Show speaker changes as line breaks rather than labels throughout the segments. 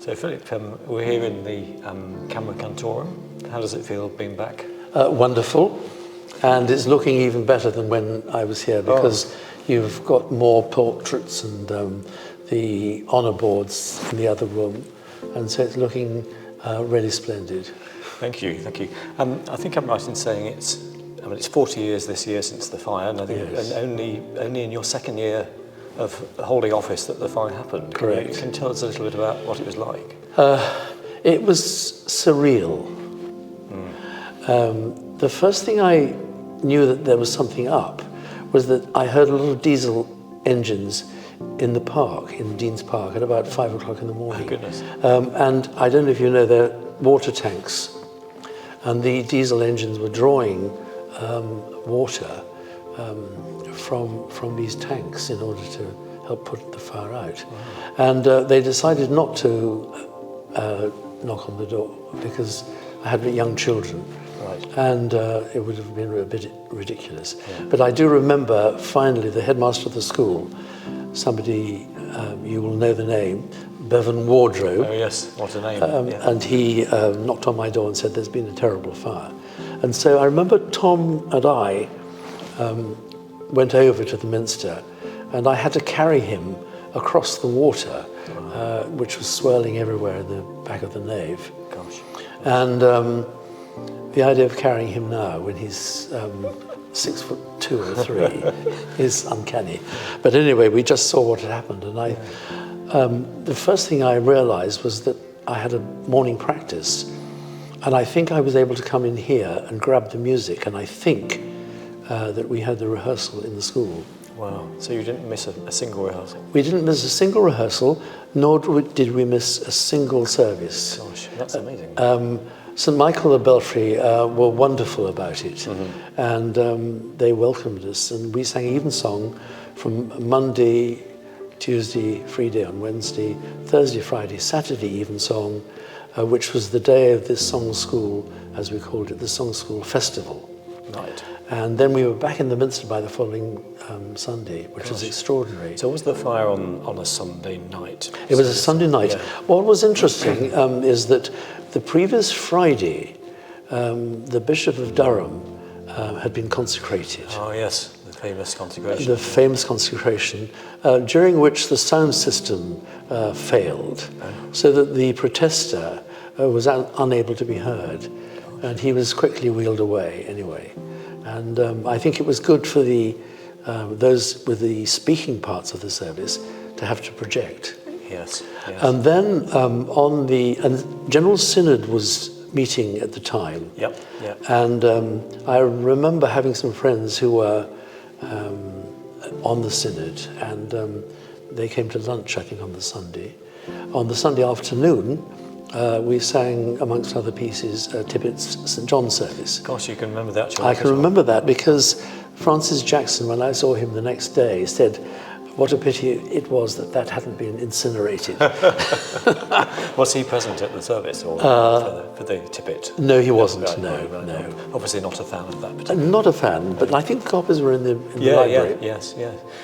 So Philip, we're here in the Camera Cantorum. How does it feel being back?
Wonderful, and it's looking even better than when I was here because you've got more portraits and the honour boards in the other room, and so it's looking really splendid.
Thank you, thank you. I think I'm right in saying it's 40 years this year since the fire, and I think only in your second year of holding office that the fire happened.
Correct.
Can you tell us a little bit about what it was like?
It was surreal. The first thing I knew that there was something up was that I heard a lot of diesel engines in the park, in Dean's Park, at about 5 o'clock in the morning.
Oh, goodness.
And I don't know if you know, they're water tanks, and the diesel engines were drawing water from these tanks in order to help put the fire out. Wow. And they decided not to knock on the door because I had young children.
Right.
And it would have been a bit ridiculous. Yeah. But I do remember finally the headmaster of the school, somebody, you will know the name, Bevan Wardrobe.
Oh yes, what a name.
And he knocked on my door and said there's been a terrible fire. And so I remember Tom and I went over to the Minster, and I had to carry him across the water, which was swirling everywhere in the back of the nave.
Gosh.
And the idea of carrying him now when he's 6'2" or 3 is uncanny. But anyway, we just saw what had happened, and the first thing I realized was that I had a morning practice, and I think I was able to come in here and grab the music, and I think that we had the rehearsal in the school.
Wow, so you didn't miss a single rehearsal?
We didn't miss a single rehearsal, nor did we miss a single service.
Gosh, that's amazing.
St Michael of Belfry were wonderful about it, and they welcomed us, and we sang evensong from Monday, Tuesday, free day on Wednesday, Thursday, Friday, Saturday evensong, which was the day of this song school, as we called it, the Song School Festival.
Right.
And then we were back in the Minster by the following Sunday, which was extraordinary.
So was the fire on a Sunday night?
It was a Sunday night. Yeah. What was interesting is that the previous Friday, the Bishop of Durham had been consecrated.
Oh yes, the famous consecration.
The famous consecration, during which the sound system failed, so that the protester was unable to be heard, and he was quickly wheeled away anyway. And I think it was good for those with the speaking parts of the service to have to project.
Yes. Yes.
And then and General Synod was meeting at the time.
Yep. Yep.
And I remember having some friends who were on the Synod, and they came to lunch, I think, on the Sunday. On the Sunday afternoon, we sang, amongst other pieces, Tippett's St John's service.
Gosh, you can remember that.
I can remember that because Francis Jackson, when I saw him the next day, said, what a pity it was that hadn't been incinerated.
Was he present at the service or for the Tippett?
No, he wasn't.
Right,
no.
Obviously not a fan of that particular.
Not a fan, but I think copies were in the library.
Yes.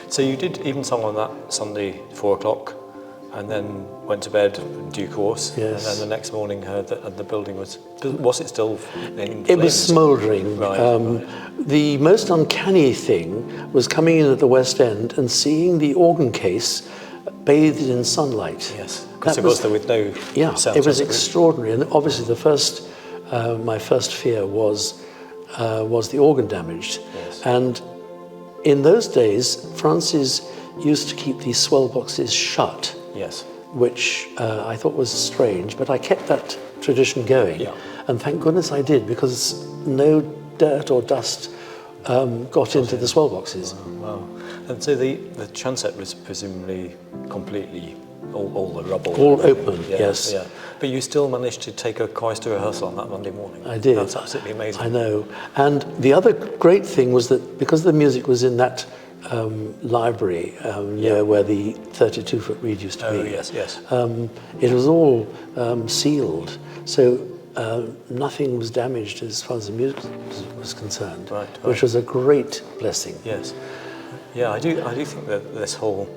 So you did evensong on that Sunday, 4 o'clock, and then went to bed in due course.
Yes.
And then the next morning heard that the building was it still in flames?
It was smouldering.
Right.
The most uncanny thing was coming in at the West End and seeing the organ case bathed in sunlight.
Yes, because it was there with no sound.
It was extraordinary. And obviously my first fear was the organ damaged.
Yes.
And in those days, Francis used to keep these swell boxes shut.
Yes.
Which I thought was strange, but I kept that tradition going. Yeah. And thank goodness I did, because no dirt or dust got into the swell boxes.
Wow. And so the transept was presumably completely, all the rubble.
All open, yes.
Yeah. But you still managed to take a chorister rehearsal on that Monday morning.
I did.
That's absolutely amazing.
I know. And the other great thing was that because the music was in that library where the 32-foot reed used to be.
Oh, yes.
It was all sealed, so nothing was damaged as far as the music was concerned, which was a great blessing.
Yes. Yeah, I do think that this whole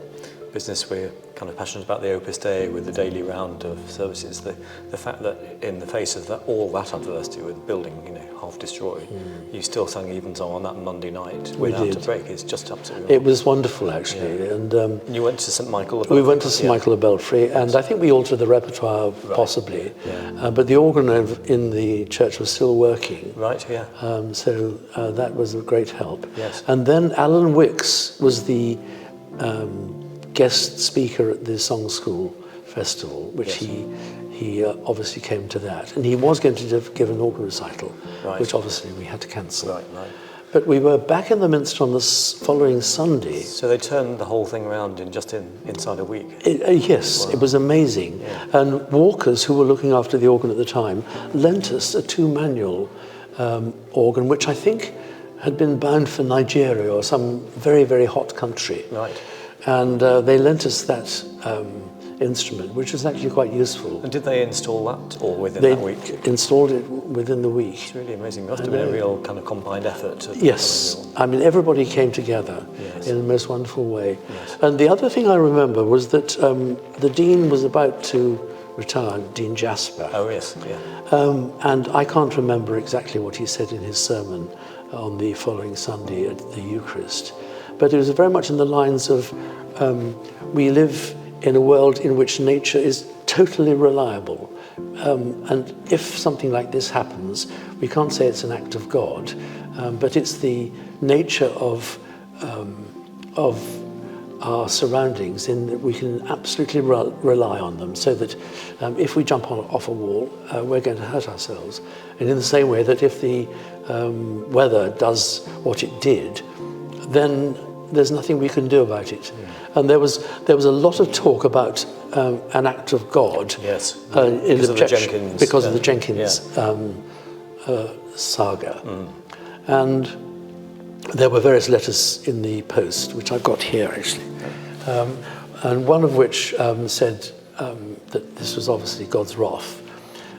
business, we're kind of passionate about the Opus Dei with the daily round of services. The fact that in the face of that, all that adversity with the building, half destroyed, you still sang Evensong on that Monday night without a break is just absolutely.
It was wonderful, actually. Yeah. And
you went to St Michael.
We went to St Michael of Belfry, and I think we altered the repertoire possibly.
Yeah.
But the organ in the church was still working.
Right. Yeah.
So that was a great help.
Yes.
And then Alan Wicks was the guest speaker at the Song School Festival, which he obviously came to that, and he was going to give an organ recital, which obviously we had to cancel.
Right.
But we were back in the Minster on the following Sunday.
So they turned the whole thing around in inside a week.
Yes, wow. It was amazing.
Yeah.
And Walkers, who were looking after the organ at the time, lent us a 2-manual organ, which I think had been bound for Nigeria or some very, very hot country.
Right.
And they lent us that instrument, which was actually quite useful.
And did they install that all within that week?
They installed it within the week.
It's really amazing. It must have been a real kind of combined effort.
Yes. I mean, everybody came together in the most wonderful way. Yes. And the other thing I remember was that the Dean was about to retire, Dean Jasper.
Oh, yes. Yeah.
And I can't remember exactly what he said in his sermon on the following Sunday at the Eucharist. But it was very much in the lines of, we live in a world in which nature is totally reliable. And if something like this happens, we can't say it's an act of God, but it's the nature of our surroundings in that we can absolutely rely on them, so that if we jump off a wall, we're going to hurt ourselves. And in the same way that if the weather does what it did, then there's nothing we can do about it. And there was a lot of talk about an act of God.
Yes.
Because of the Jenkins saga. And there were various letters in the post, which I've got here actually, and one of which said that this was obviously God's wrath.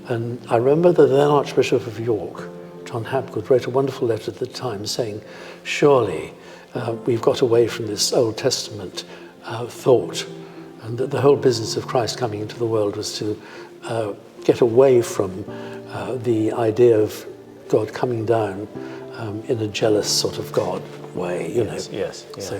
And I remember the then Archbishop of York, John Hapgood, wrote a wonderful letter at the time saying, surely we've got away from this Old Testament thought, and that the whole business of Christ coming into the world was to get away from the idea of God coming down in a jealous sort of God way,
Yes.
So